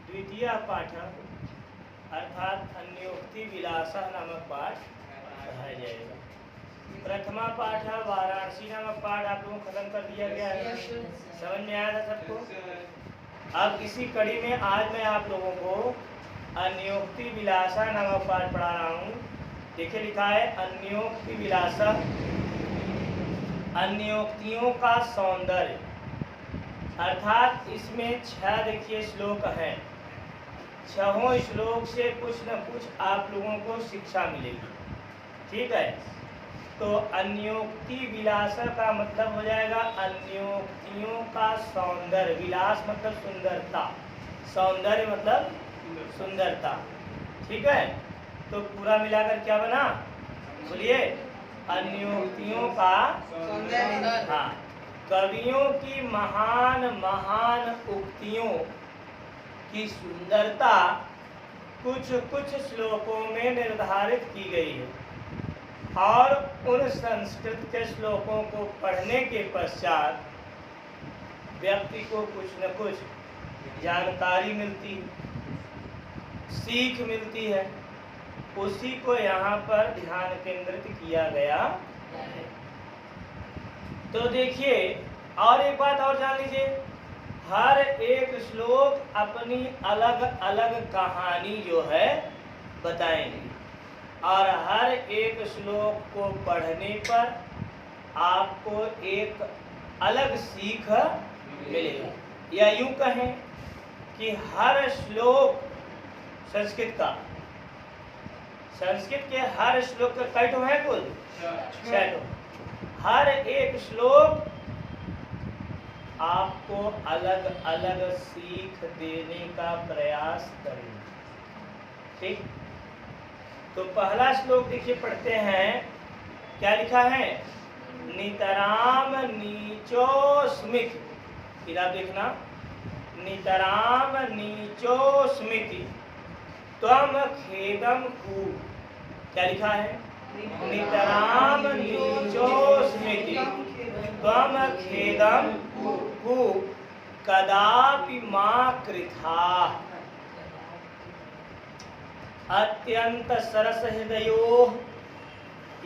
द्वितीय पाठ अर्थात अन्योक्ति विलासा नामक पाठ पढ़ाया जाएगा। प्रथमा पाठ वाराणसी नामक पाठ आप लोगों को खत्म कर दिया गया है, समझ में आया था सबको। अब इसी कड़ी में आज मैं आप लोगों को अन्योक्ति विलासा नामक पाठ पढ़ा रहा हूँ। देखिए लिखा है अन्योक्ति विलासा, अन्योक्तियों का सौंदर्य। अर्थात इसमें 6 देखिए श्लोक हैं। 6 श्लोक से कुछ न कुछ आप लोगों को शिक्षा मिलेगी, ठीक है। तो अन्योक्ति विलासा का मतलब हो जाएगा अन्योक्तियों का सौंदर्य। विलास मतलब सुंदरता, सौंदर्य मतलब सुंदरता, ठीक है। तो पूरा मिलाकर क्या बना, बोलिए, अन्योक्तियों का सौंदर्य। हाँ, कवियों की महान महान उक्तियों की सुंदरता कुछ कुछ श्लोकों में निर्धारित की गई है, और उन संस्कृत के श्लोकों को पढ़ने के पश्चात व्यक्ति को कुछ न कुछ जानकारी मिलती है, सीख मिलती है। उसी को यहाँ पर ध्यान केंद्रित किया गया है। तो देखिए, और एक बात और जान लीजिए, हर एक श्लोक अपनी अलग अलग कहानी जो है बताएंगे, और हर एक श्लोक को पढ़ने पर आपको एक अलग सीख मिलेगी। या यूं कहें कि हर श्लोक संस्कृत के हर श्लोक का कई ठो है, कुल 6 ठो। हर एक श्लोक आपको अलग अलग सीख देने का प्रयास करेंगे, ठीक। तो पहला श्लोक देखिए, पढ़ते हैं। क्या लिखा है, नितराम नीचो स्मित। फिर आप देखना, नितराम नीचो स्मिति त्वम खेदम कू। क्या लिखा है, नितराम नीचो स्मिति त्वम खेदम कू कदापि मां कृथा। अत्यंत सरस हृदयो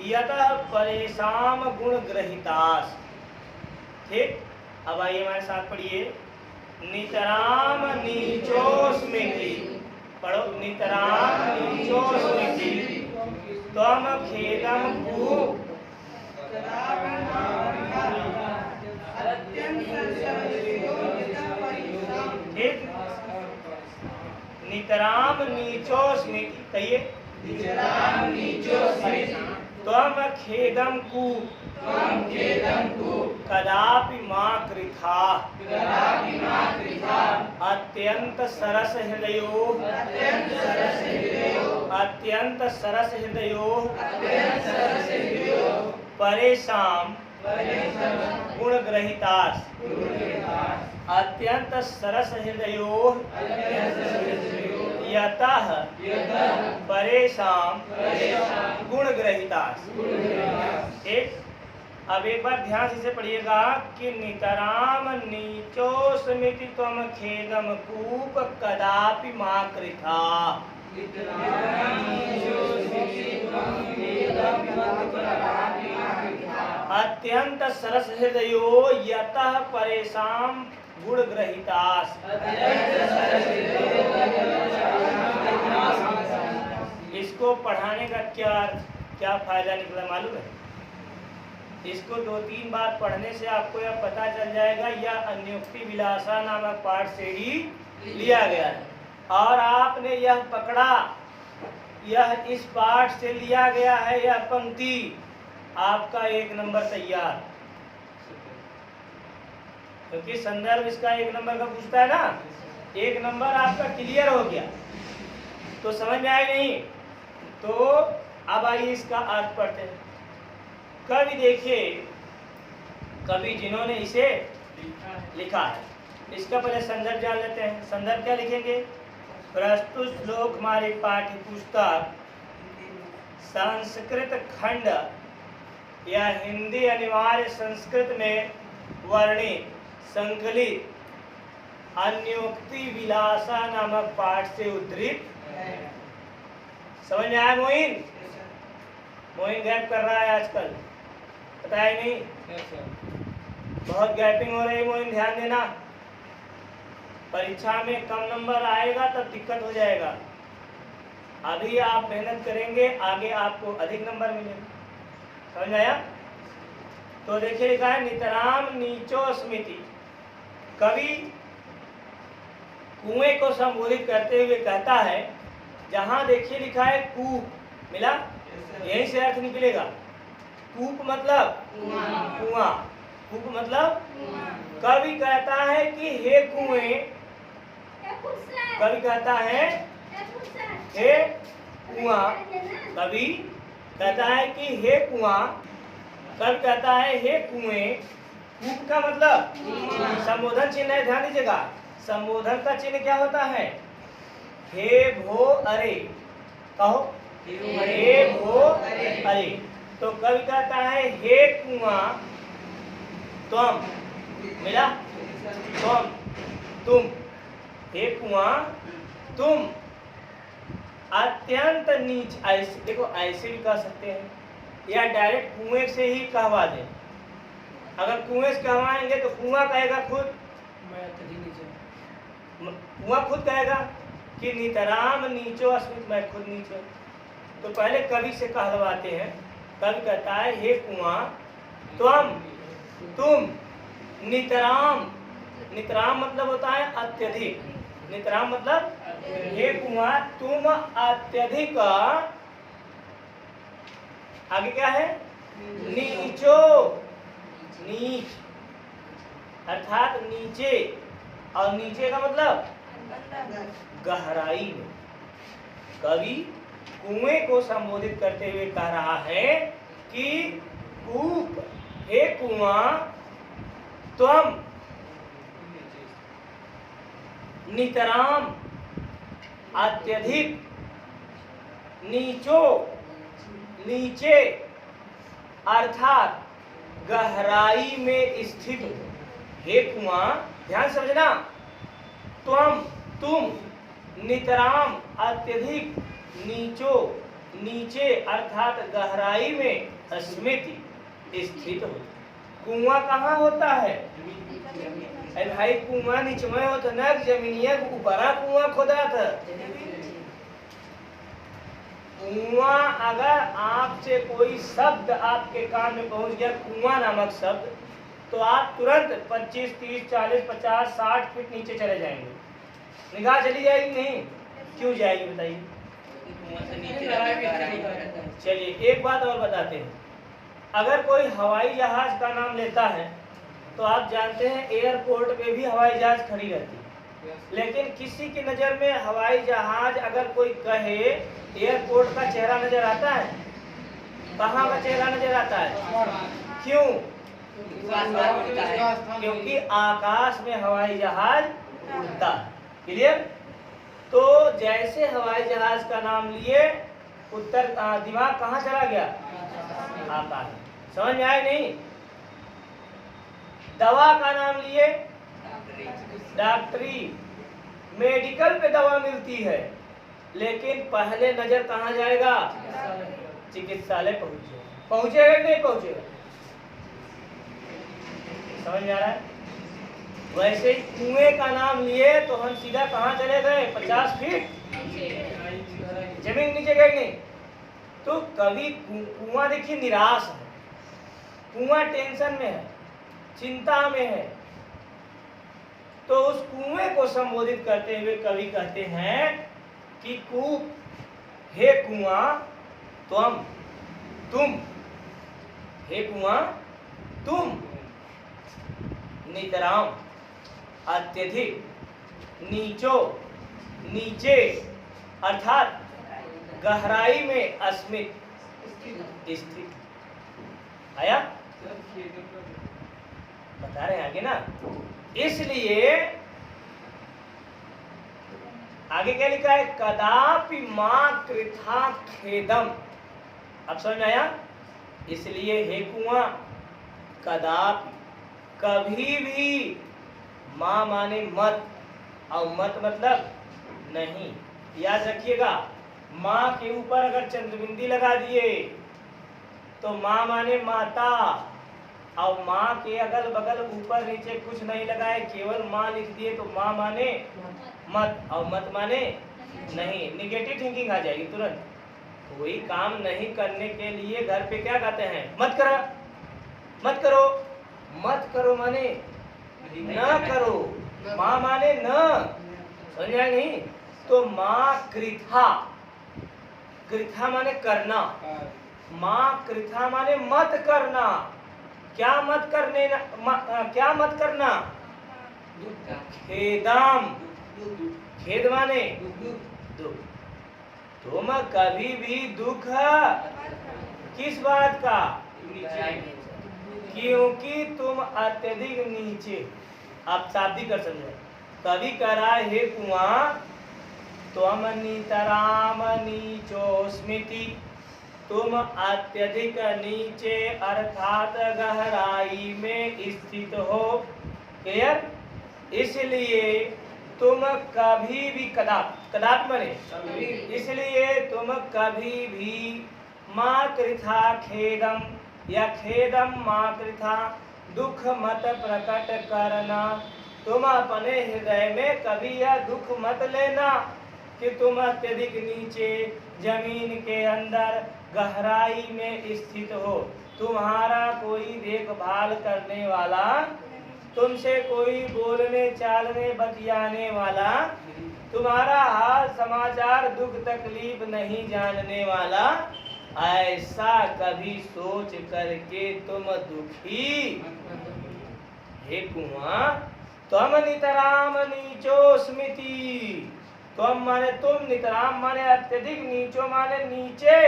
यतः परेशान गुण ग्रहितास। ठीक, अब आइए हमारे साथ पढ़िए। नितराम नीचो स्मृति, पढ़ो, नितराम नीचो स्मृति त्वम खेदम कू। ठीक, नितराम नीचो स्मृति, कहिए, नितराम नीचो स्मृति त्वम खेदम कू कदापि मां कृथा। अत्यंत सरस हृदयो अत्यंत सरस हृदयो परेशान गुण ग्रहितास। अत्यंत सरस हृदयो यतः परेशान गुण ग्रहितास। एक, अब एक बार ध्यान से पढ़िएगा कि नितराम नीचो स्मृति त्वम खेदम कूप कदापि मां कृथा। अत्यंत सरस हृदयो यतः परेशान गुण ग्रहितास। इसको पढ़ाने का क्या फायदा निकला मालूम है? इसको 2-3 बार पढ़ने से आपको यह पता चल जाएगा, यह अन्योक्ति विलासा नामक पाठ से ही लिया गया है, और आपने यह पकड़ा, यह इस पाठ से लिया गया है, यह पंक्ति, आपका 1 नंबर तैयार। क्योंकि संदर्भ इसका 1 नंबर का पूछता है ना, 1 नंबर आपका क्लियर हो गया। तो समझ में आई नहीं? तो अब आइए इसका अर्थ पढ़ते हैं। कवि देखिए, कवि जिन्होंने इसे लिखा है, इसका पहले संदर्भ जान लेते हैं। संदर्भ क्या लिखेंगे? प्रस्तुत श्लोक हमारी पाठ्य पुस्तक संस्कृत खंड या हिंदी अनिवार्य संस्कृत में वर्णित संकलित अन्योक्ति विलासा नामक पाठ से उद्धृत समझ में आया मोइन? मोइन गैप कर रहा है आजकल, पता है नहीं? बहुत गैपिंग हो रही है मोइन, ध्यान देना। परीक्षा में कम नंबर आएगा तब दिक्कत हो जाएगा। अभी आप मेहनत करेंगे, आगे आपको अधिक नंबर मिलेंगे। समझ आया? तो देखिए लिखा है नितराम नीचो स्मृति। कवि कुएं को संबोधित करते हुए कहता है, जहां देखिए लिखा है कूप, मिला? यहीं से अर्थ निकलेगा। कूप मतलब कुआं, कूप मतलब कवि कहता है कि हे कुएं, कवि कहता है हे कुआं, कवि कहता है कि हे कुआं, कवि कहता है हे कुएं। कूप का मतलब संबोधन चिन्ह है, ध्यान दीजिएगा। संबोधन का चिन्ह क्या होता है? हे भो अरे, कहो हे भो अरे। तो कवि कहता है हे कुआं त्वम, मिला? त्वम, तुम, हे कुआं तुम अत्यंत नीच, ऐसे देखो, ऐसे भी कह सकते हैं या डायरेक्ट कुएं से ही कहवा दें। अगर कुएं से कहवाएंगे तो कुआं कहेगा खुद, कुआं खुद कहेगा कि नितराम नीचो अस्मित, मैं खुद नीचे। तो पहले कवि से कहलवाते हैं। कवि कहता है हे कुआं त्वम, तुम नितराम, नितराम मतलब होता है अत्यधिक, नितराम मतलब हे कुआं तुम अत्यधिक, आगे क्या है? नीचो, नीच अर्थात नीचे, और नीचे का मतलब गहराई में। कवि कुएं को संबोधित करते हुए कह रहा है कि कूप, हे कुआं त्वम नितराम अत्यधिक, नीचो नीचे अर्थात गहराई में स्थित, हे कुआं, ध्यान समझना, त्वम तुम नितराम अत्यधिक नीचो नीचे अर्थात गहराई में स्मृति स्थित हो। कुआं कहाँ होता है? अरे भाई कुआं नीचमे होता ना, जमीनिया को ऊपरा कुआं खोदा था। कुआं अगर आपसे कोई शब्द आपके कान में पहुंच गया, कुआं नामक शब्द, तो आप तुरंत 25, 30, 40, 50, 60 फीट नीचे चले जाएंगे। निगाह चली जाएगी नहीं? क्यों जाएगी बताइए? चलिए एक बात और बताते हैं। अगर कोई हवाई जहाज का नाम लेता है तो आप जानते हैं एयरपोर्ट पे भी हवाई जहाज खड़ी रहती है, लेकिन किसी की नज़र में हवाई जहाज अगर कोई कहे, एयरपोर्ट का चेहरा नजर आता है? कहाँ का चेहरा नजर आता है? क्यों? क्योंकि आकाश में हवाई जहाज उड़ता है। क्लियर? तो जैसे हवाई जहाज का नाम लिए, उत्तर दिमाग कहाँ चला गया? आकाश। समझ में आए नहीं? दवा का नाम लिए, डॉक्टरी, मेडिकल पे दवा मिलती है, लेकिन पहले नजर कहाँ जाएगा? चिकित्सालय पहुंचेगा कि नहीं पहुंचेगा? समझ में आ रहा है? वैसे ही कुएं का नाम लिए तो हम सीधा कहाँ चले गए? 50 फीट जमीन नीचे गए नहीं? तो कभी कुआं देखिए निराश है, कुआं टेंशन में है, चिंता में है, तो उस कुएं को संबोधित करते हुए कवि कहते हैं कि कूप, हे कुआं तुम, हे कुआं तुम नितराम अत्यधिक नीचो नीचे अर्थात गहराई में अस्मित स्थित। आया? बता रहे हैं आगे ना। इसलिए आगे क्या लिखा है? कदापि मां कृथा खेदम। अब समझ में आया? इसलिए हे कुआं, कदापि, कभी भी, मां माने मत, और मत मतलब नहीं। याद रखिएगा, माँ के ऊपर अगर चंद्रबिंदी लगा दिए तो माँ माने माता, और माँ के अगल बगल ऊपर नीचे कुछ नहीं लगाए, केवल माँ लिख दिए तो माँ माने मत, और मत माने नहीं। निगेटिव थिंकिंग आ जाएगी तुरंत। कोई काम नहीं करने के लिए घर पे क्या कहते हैं? मत करो, मत करो। मत करो माने न करो, माँ माने न, समझा नहीं? तो माँ कृथा, कृथा माने करना, माँ कृथा माने मत करना। क्या मत करने क्या मत करना? खेदम, खेद माने दुख। तुम कभी भी दुख किस बात का? क्योंकि तुम अत्यधिक नीचे, आप शाब्दिक कर समझे। कवि कह रहा है, हे कुआं त्वम नितराम नीचो स्मृति, तुम अत्यधिक नीचे अर्थात गहराई में स्थित हो। क्लियर? इसलिए तुम कभी भी, कदाप मने, इसलिए तुम कभी भी माँ कृथा खेदम या खेदम माँ कृथा दुख मत प्रकट करना। तुम अपने हृदय में कभी यह दुख मत लेना कि तुम अत्यधिक नीचे जमीन के अंदर गहराई में स्थित हो। तुम्हारा कोई देखभाल करने वाला, तुमसे कोई बोलने चालने बतियाने वाला, तुम्हारा हाल समाचार दुख तकलीफ नहीं जानने वाला, ऐसा कभी सोच करके तुम दुखी। हे कुआं तुम नितराम नीचो स्मृति, तुम माने तुम, नितराम माने अत्यधिक, नीचो माने नीचे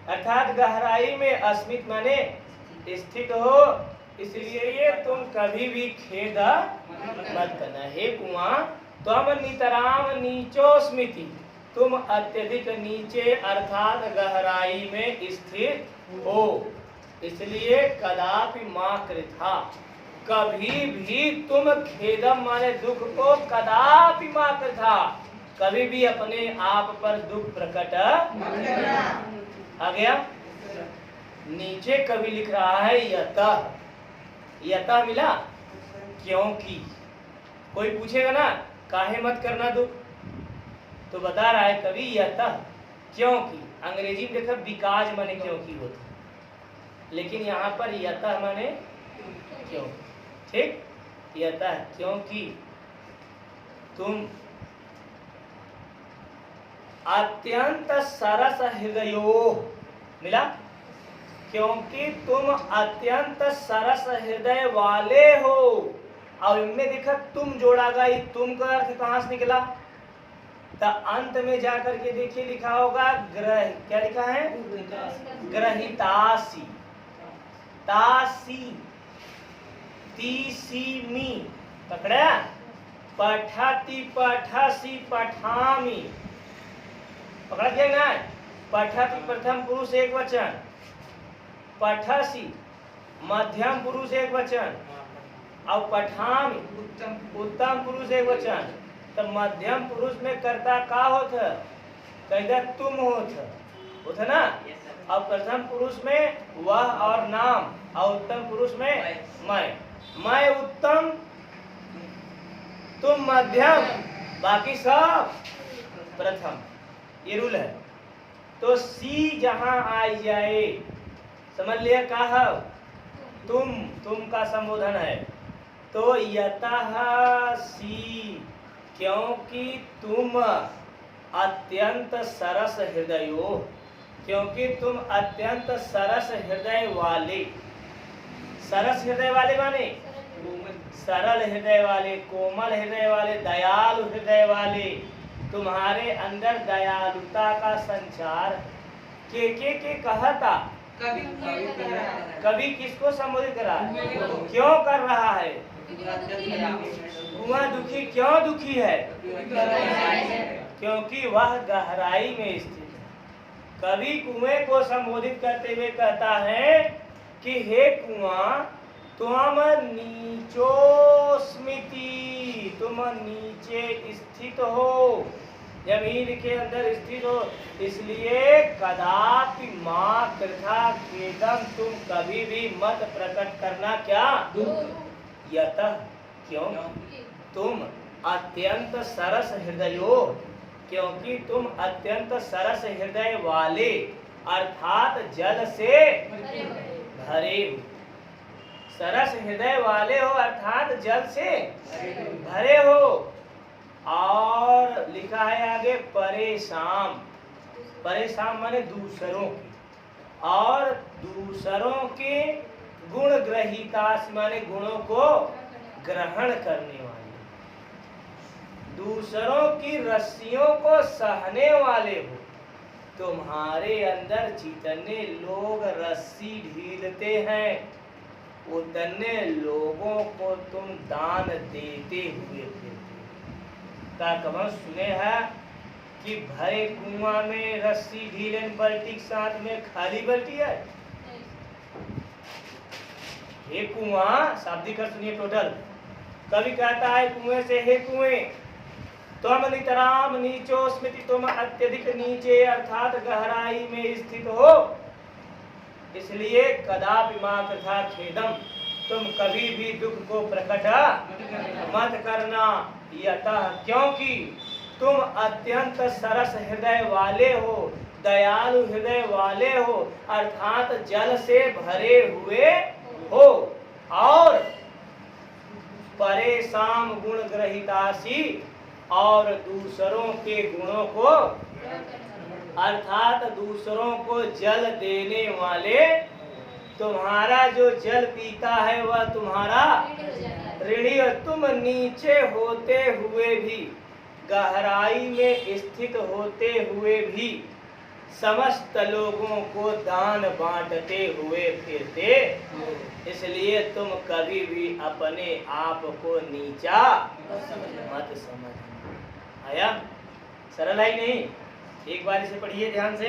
अर्थात गहराई में, अस्मित माने स्थित हो। इसलिए तुम कभी भी खेद मत करना। हे कुआं तुम नितराम नीचो स्मृति, तुम अत्यधिक नीचे अर्थात गहराई में स्थित हो। इसलिए कदापि माँ कृथा, कभी भी तुम खेदम माने दुख को, कदापि माँ कृथा, कभी भी अपने आप पर दुख प्रकट आ गया। नीचे कभी लिख रहा है यतः, यतः मिला क्योंकि। कोई पूछेगा ना काहे मत करना दुख, तो बता रहा है कभी यतः क्योंकि। अंग्रेजी में देखा बिकाज माने क्योंकि होता, लेकिन यहाँ पर यतः माने क्यों। ठीक, यतः क्योंकि तुम अत्यंत सरस हृदयो, मिला, क्योंकि तुम अत्यंत सरस हृदय वाले हो। और इनमें देखा तुम जोड़ा गया, तुम का अर्थ कहां से निकला? तो अंत में जाकर के देखिए लिखा होगा ग्रह, क्या लिखा है? ग्रहितासी, तासी, तीसी मी, पकड़ा? पठाती, पठासी, पठामी, पकड़ा क्या ना? पठाती प्रथम पुरुष एक वचन, पठासी मध्यम पुरुष एक वचन, और पठामी उत्तम पुरुष एक वचन। तो मध्यम पुरुष में कर्ता का होता? कहता तुम होता ना। और प्रथम पुरुष में वह और नाम, और उत्तम पुरुष में मैं उत्तम, तुम मध्यम, बाकी सब प्रथम, ये रूल है। तो सी जहां आ जाए समझ लिया कहा तुम का संबोधन है। तो यतः सी, क्योंकि तुम अत्यंत सरस हृदयो, क्योंकि तुम अत्यंत सरस हृदय वाले। सरस हृदय वाले माने सरल हृदय वाले, कोमल हृदय वाले, दयालु हृदय वाले। तुम्हारे अंदर दयालुता का संचार के कहता। कभी किसको संबोधित कर रहा है? क्यों कर रहा है? कुआं दुखी क्यों दुखी है? क्योंकि वह गहराई में स्थित है। कभी कुएं को संबोधित करते हुए कहता है कि हे कुआं तुम नीचोस्मिति, तुम नीचे स्थित हो, जमीन के अंदर स्थित हो, इसलिए कदापि मां कृथा खेदम, तुम कभी भी मत प्रकट करना क्या यतः, क्यों तुम अत्यंत सरस हृदयो, क्योंकि तुम अत्यंत सरस हृदय वाले अर्थात जल से भरे हो, सरस हृदय वाले हो अर्थात जल से भरे हो। और लिखा है आगे परेशान, परेशान माने दूसरों की, और दूसरों के गुण ग्रहीता माने गुणों को ग्रहण करने वाले, दूसरों की रस्सियों को सहने वाले हो। तुम्हारे अंदर जितने लोग रस्सी ढीलते हैं उतने लोगों को तुम दान देते हुए फिरते। का कभी सुने हैं कि भरे कुआं में रस्सी ढीले बाल्टी के साथ में खाली बाल्टी है? हे कुआं शाब्दिक अर्थ सुनिए टोटल। कभी कहता है कुएं से, हे कुएं तुम नितराम नीचो स्मृति, तुम अत्यधिक नीचे अर्थात गहराई में स्थित हो, इसलिए कदापि मां कृथा खेदम, तुम कभी भी दुख को प्रकट मत करना यतः, क्योंकि तुम अत्यंत सरस हृदय वाले हो, दयालु हृदय वाले हो अर्थात जल से भरे हुए हो, और परेशान गुण ग्रहितासी, और दूसरों के गुणों को अर्थात दूसरों को जल देने वाले, तुम्हारा जो जल पीता है वह तुम्हारा ऋणी। तुम नीचे होते हुए भी, गहराई में स्थित होते हुए भी समस्त लोगों को दान बांटते हुए फिरते, इसलिए तुम कभी भी अपने आप को नीचा मत समझना। आया? सरल है नहीं? एक बार इसे पढ़िए ध्यान से।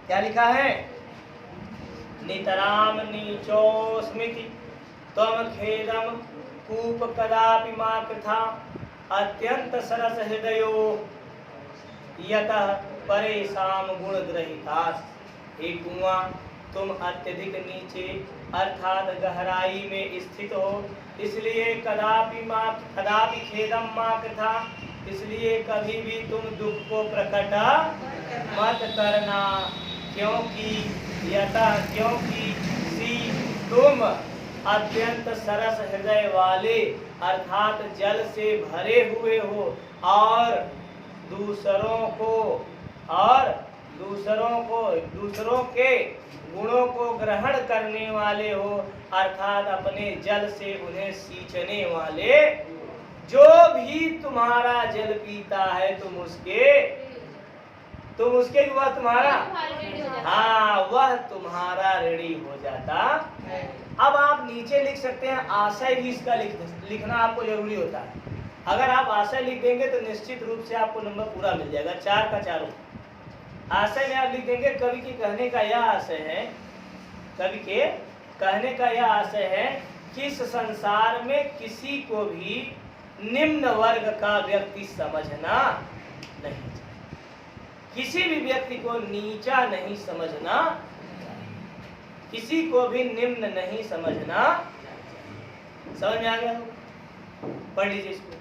क्या लिखा है? नितराम नीचो स्मृति, त्वम खेदम कूप कदापि मां कृथा, अत्यंत सरस हृदयो यतः परेशान गुण ग्रहितास। हे कुआं, तुम अत्यधिक नीचे अर्थात गहराई में स्थित हो, इसलिए कदापि खेदम मां कृथा, इसलिए कभी भी तुम दुख को प्रकट मत करना, क्योंकि तुम अत्यंत सरस हृदय वाले अर्थात जल से भरे हुए हो, और दूसरों के गुणों को ग्रहण करने वाले हो अर्थात अपने जल से उन्हें सींचने वाले। जो भी तुम्हारा जल पीता है तुम उसके वह तुम्हारा, हाँ वह तुम्हारा ऋणी हो जाता। अब आप नीचे लिख सकते हैं, आशय भी इसका लिखना आपको जरूरी होता है। अगर आप आशय लिख देंगे तो निश्चित रूप से आपको नंबर पूरा मिल जाएगा, 4 का 4। आशय में आप लिख देंगे, कवि के कहने का यह आशय है कि इस संसार में किसी को भी निम्न वर्ग का व्यक्ति समझना नहीं चाहिए, किसी भी व्यक्ति को नीचा नहीं समझना, किसी को भी निम्न नहीं समझना। समझ में आ गया? पढ़ लीजिए इसको।